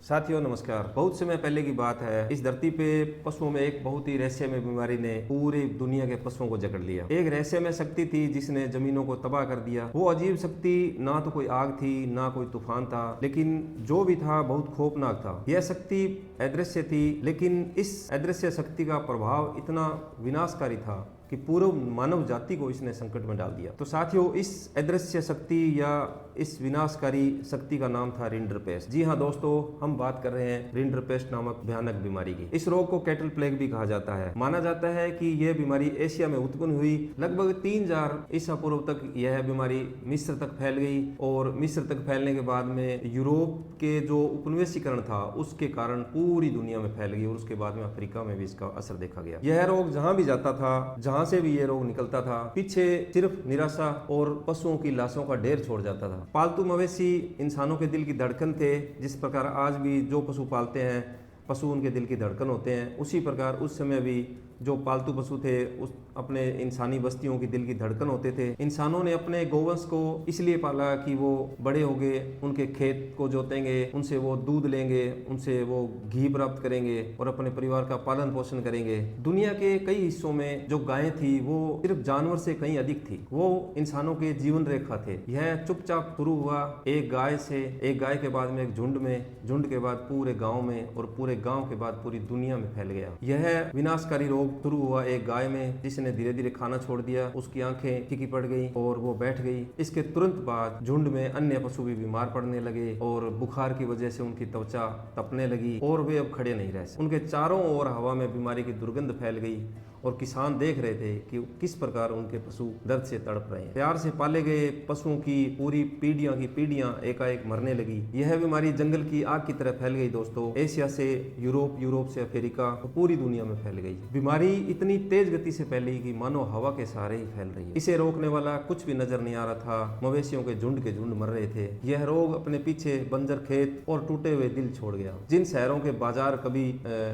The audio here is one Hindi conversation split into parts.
साथियों नमस्कार। बहुत समय पहले की बात है, इस धरती पे पशुओं में एक बहुत ही रहस्यमय बीमारी ने पूरी दुनिया के पशुओं को जकड़ लिया। एक रहस्यमय शक्ति थी जिसने जमीनों को तबाह कर दिया। वो अजीब शक्ति ना तो कोई आग थी ना कोई तूफान था, लेकिन जो भी था बहुत खौफनाक था। यह शक्ति अदृश्य थी, लेकिन इस अदृश्य शक्ति का प्रभाव इतना विनाशकारी था कि पूरे मानव जाति को इसने संकट में डाल दिया। तो साथियों, इस अदृश्य शक्ति या इस विनाशकारी शक्ति का नाम था रिंडरपेस्ट। जी हाँ दोस्तों, हम बात कर रहे हैं रिंडरपेस्ट नामक भयानक बीमारी की। इस रोग को कैटल प्लेग भी कहा जाता है। माना जाता है कि यह बीमारी एशिया में उत्पन्न हुई। लगभग 3000 ईसा पूर्व तक यह बीमारी मिस्र तक फैल गई और मिस्र तक फैलने के बाद में यूरोप के जो उपनिवेशीकरण था उसके कारण पूरी दुनिया में फैल गई और उसके बाद में अफ्रीका में भी इसका असर देखा गया। यह रोग जहां भी जाता था, जहां से भी ये रोग निकलता था, पीछे सिर्फ निराशा और पशुओं की लाशों का ढेर छोड़ जाता था। पालतू मवेशी इंसानों के दिल की धड़कन थे। जिस प्रकार आज भी जो पशु पालते हैं, पशु उनके दिल की धड़कन होते हैं, उसी प्रकार उस समय भी जो पालतू पशु थे उस अपने इंसानी बस्तियों की दिल की धड़कन होते थे। इंसानों ने अपने गोवंश को इसलिए पाला कि वो बड़े हो गए, उनके खेत को जोतेंगे, उनसे वो दूध लेंगे, उनसे वो घी प्राप्त करेंगे और अपने परिवार का पालन पोषण करेंगे। दुनिया के कई हिस्सों में जो गायें थी वो सिर्फ जानवर से कहीं अधिक थी। वो इंसानों के जीवन रेखा थे। यह चुपचाप शुरू हुआ एक गाय से, एक गाय के बाद में एक झुंड में, झुंड के बाद पूरे गाँव में और पूरे गाँव के बाद पूरी दुनिया में फैल गया। यह विनाशकारी रोग शुरू हुआ एक गाय में, जिसने धीरे धीरे खाना छोड़ दिया। उसकी आंखें फीकी पड़ गई और वो बैठ गई। इसके तुरंत बाद झुंड में अन्य पशु भी बीमार पड़ने लगे और बुखार की वजह से उनकी त्वचा तपने लगी और वे अब खड़े नहीं रह सके। उनके चारों ओर हवा में बीमारी की दुर्गंध फैल गई और किसान देख रहे थे कि किस प्रकार उनके पशु दर्द से तड़प रहे हैं। प्यार से पाले गए पशुओं की पूरी पीढ़ियां की पीढ़ियां एकाएक मरने लगी। यह बीमारी जंगल की आग की तरह फैल गई दोस्तों। एशिया से यूरोप, यूरोप से अफ्रीका, पूरी दुनिया में फैल गई। बीमारी इतनी तेज गति से फैली कि मानो हवा के सहारे ही फैल रही है। इसे रोकने वाला कुछ भी नजर नहीं आ रहा था। मवेशियों के झुंड मर रहे थे। यह रोग अपने पीछे बंजर खेत और टूटे हुए दिल छोड़ गया। जिन शहरों के बाजार कभी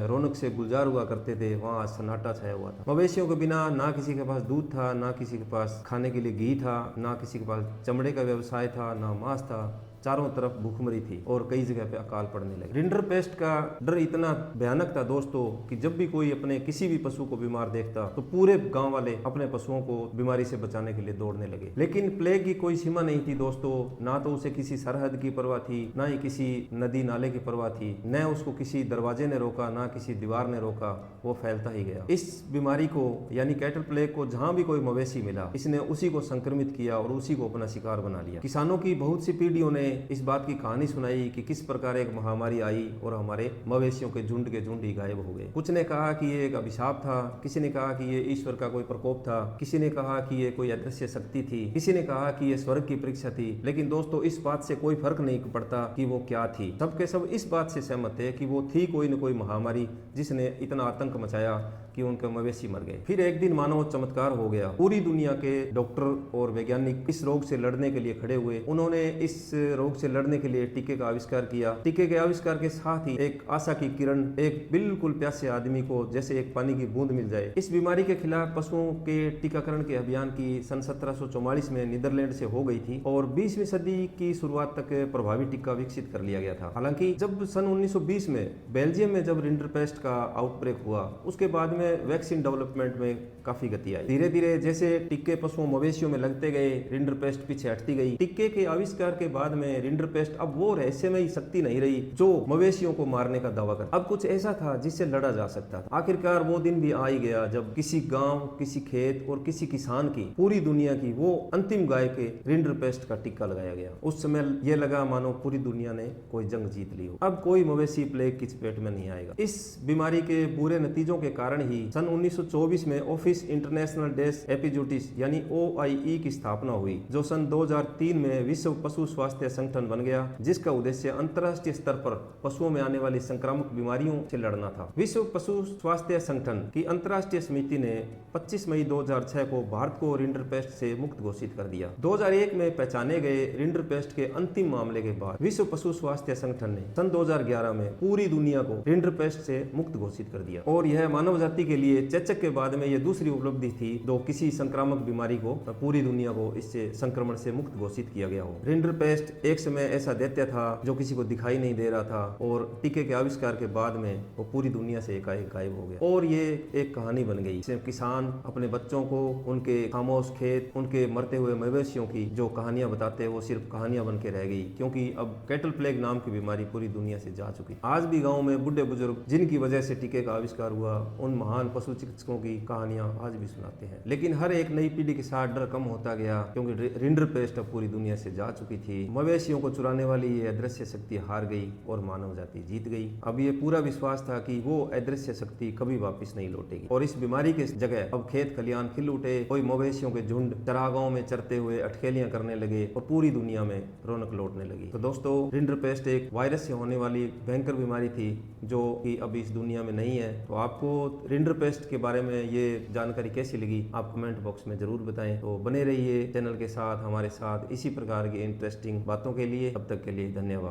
रौनक से गुलजार हुआ करते थे, वहां सन्नाटा छाया हुआ था। मवेशियों के बिना ना किसी के पास दूध था, ना किसी के पास खाने के लिए घी था, ना किसी के पास चमड़े का व्यवसाय था, ना मांस था। चारों तरफ भूखमरी थी और कई जगह पे अकाल पड़ने लगे। रिंडरपेस्ट का डर इतना भयानक था दोस्तों कि जब भी कोई अपने किसी भी पशु को बीमार देखता तो पूरे गांव वाले अपने पशुओं को बीमारी से बचाने के लिए दौड़ने लगे। लेकिन प्लेग की कोई सीमा नहीं थी दोस्तों। ना तो उसे किसी सरहद की परवाह थी, ना ही किसी नदी नाले की परवाह थी, न उसको किसी दरवाजे ने रोका, ना किसी दीवार ने रोका। वो फैलता ही गया। इस बीमारी को यानी कैटल प्लेग को जहां भी कोई मवेशी मिला, इसने उसी को संक्रमित किया और उसी को अपना शिकार बना लिया। किसानों की बहुत सी पीढ़ियों ने इस बात की कहानी सुनाई कि किस प्रकार एक महामारी आई और हमारे मवेशियों के झुंड ही गायब हो गए। कुछ ने कहा कि ये एक अभिशाप था, किसी ने कहा कि ये ईश्वर का कोई प्रकोप था, किसी ने कहा कि ये कोई अदृश्य शक्ति थी, किसी ने कहा कि ये स्वर्ग की परीक्षा थी। लेकिन दोस्तों, इस बात से कोई फर्क नहीं पड़ता कि वो क्या थी। सबके सब इस बात से सहमत थे कि वो थी कोई न कोई महामारी जिसने इतना आतंक मचाया कि उनके मवेशी मर गए। फिर एक दिन मानो चमत्कार हो गया। पूरी दुनिया के डॉक्टर और वैज्ञानिक इस रोग से लड़ने के लिए खड़े हुए। उन्होंने इस रोग से लड़ने के लिए टीके का आविष्कार किया। टीके के आविष्कार के साथ ही एक आशा की किरण एक बिल्कुल प्यासे आदमी को जैसे एक पानी की बूंद मिल जाए। इस बीमारी के खिलाफ पशुओं के टीकाकरण के अभियान की सन 1744 में नीदरलैंड से हो गई थी और 20वीं सदी की शुरुआत तक प्रभावी टीका विकसित कर लिया गया था। हालांकि जब सन 1920 में बेल्जियम में जब रिंडरपेस्ट का आउटब्रेक हुआ, उसके बाद में वैक्सीन डेवलपमेंट में काफी गति आई। धीरे धीरे जैसे टिक्के पशुओं मवेशियों में लगते गए, रिंडरपेस्ट पीछे हटती गई। टिक्के के आविष्कार के बाद में रिंडरपेस्ट अब वो रहस्यमय शक्ति नहीं रही जो मवेशियों को मारने का दावा करता। अब कुछ ऐसा था जिससे लड़ा जा सकता था। आखिरकार वो दिन भी आ ही गया जब किसी गांव, किसी खेत और किसी किसान की, पूरी दुनिया की वो अंतिम गाय के रिंडरपेस्ट का टिक्का लगाया गया। उस समय ये लगा मानो पूरी दुनिया ने कोई जंग जीत ली हो। अब कोई मवेशी प्लेग की चपेट में नहीं आएगा। इस बीमारी के बुरे नतीजों के कारण ही सन 1924 में ऑफिस इंटरनेशनल डेस एपिजूटिस यानी OIE की स्थापना हुई, जो सन 2003 में विश्व पशु स्वास्थ्य संगठन बन गया, जिसका उद्देश्य अंतर्राष्ट्रीय स्तर पर पशुओं में आने वाली संक्रामक बीमारियों से लड़ना था। विश्व पशु स्वास्थ्य संगठन की अंतर्राष्ट्रीय समिति ने 25 मई 2006 को भारत को रिंडरपेस्ट से मुक्त घोषित कर दिया। 2001 में पहचाने गए रिंडरपेस्ट के अंतिम मामले के बाद विश्व पशु स्वास्थ्य संगठन ने सन 2011 में पूरी दुनिया को रिंडरपेस्ट से मुक्त घोषित कर दिया और यह मानव जाति धरती के लिए चेचक के बाद में ये दूसरी उपलब्धि थी जो किसी संक्रामक बीमारी को पूरी दुनिया को इससे संक्रमण से मुक्त घोषित किया गया हो। रिंडरपेस्ट एक समय ऐसा दैत्य था जो किसी को दिखाई नहीं दे रहा था और टीके के आविष्कार के बाद में वो पूरी दुनिया से एकाएक गायब हो गया और ये एक कहानी बन गई। इसमें किसान अपने बच्चों को उनके खामोश खेत, उनके मरते हुए मवेशियों की जो कहानियां बताते हैं वो सिर्फ कहानियां बन के रह गई, क्योंकि अब कैटल प्लेग नाम की बीमारी पूरी दुनिया से जा चुकी। आज भी गाँव में बुढ़े बुजुर्ग जिनकी वजह से टीके का आविष्कार हुआ उन महान पशु चिकित्सकों की कहानियां आज भी सुनाते हैं। लेकिन हर एक नई पीढ़ी के साथ डर कम होता गया, क्योंकि रिंडरपेस्ट अब पूरी दुनिया से जा चुकी थी। मवेशियों को चुराने वाली ये अदृश्य शक्ति हार गई और मानव जाति जीत गई। अब ये पूरा विश्वास था कि वो अदृश्य शक्ति कभी वापस नहीं लौटेगी और इस बीमारी के जगह अब खेत खलियान खिल उठे, कोई मवेशियों के झुंड चरागाहों में चरते हुए अटखेलियां करने लगे और पूरी दुनिया में रौनक लौटने लगी। तो दोस्तों, रिंडरपेस्ट एक वायरस से होने वाली भयंकर बीमारी थी जो कि अभी इस दुनिया में नहीं है। तो आपको रिंडरपेस्ट के बारे में ये जानकारी कैसी लगी आप कमेंट बॉक्स में जरूर बताएं। तो बने रहिए चैनल के साथ, हमारे साथ इसी प्रकार की इंटरेस्टिंग बातों के लिए। अब तक के लिए धन्यवाद।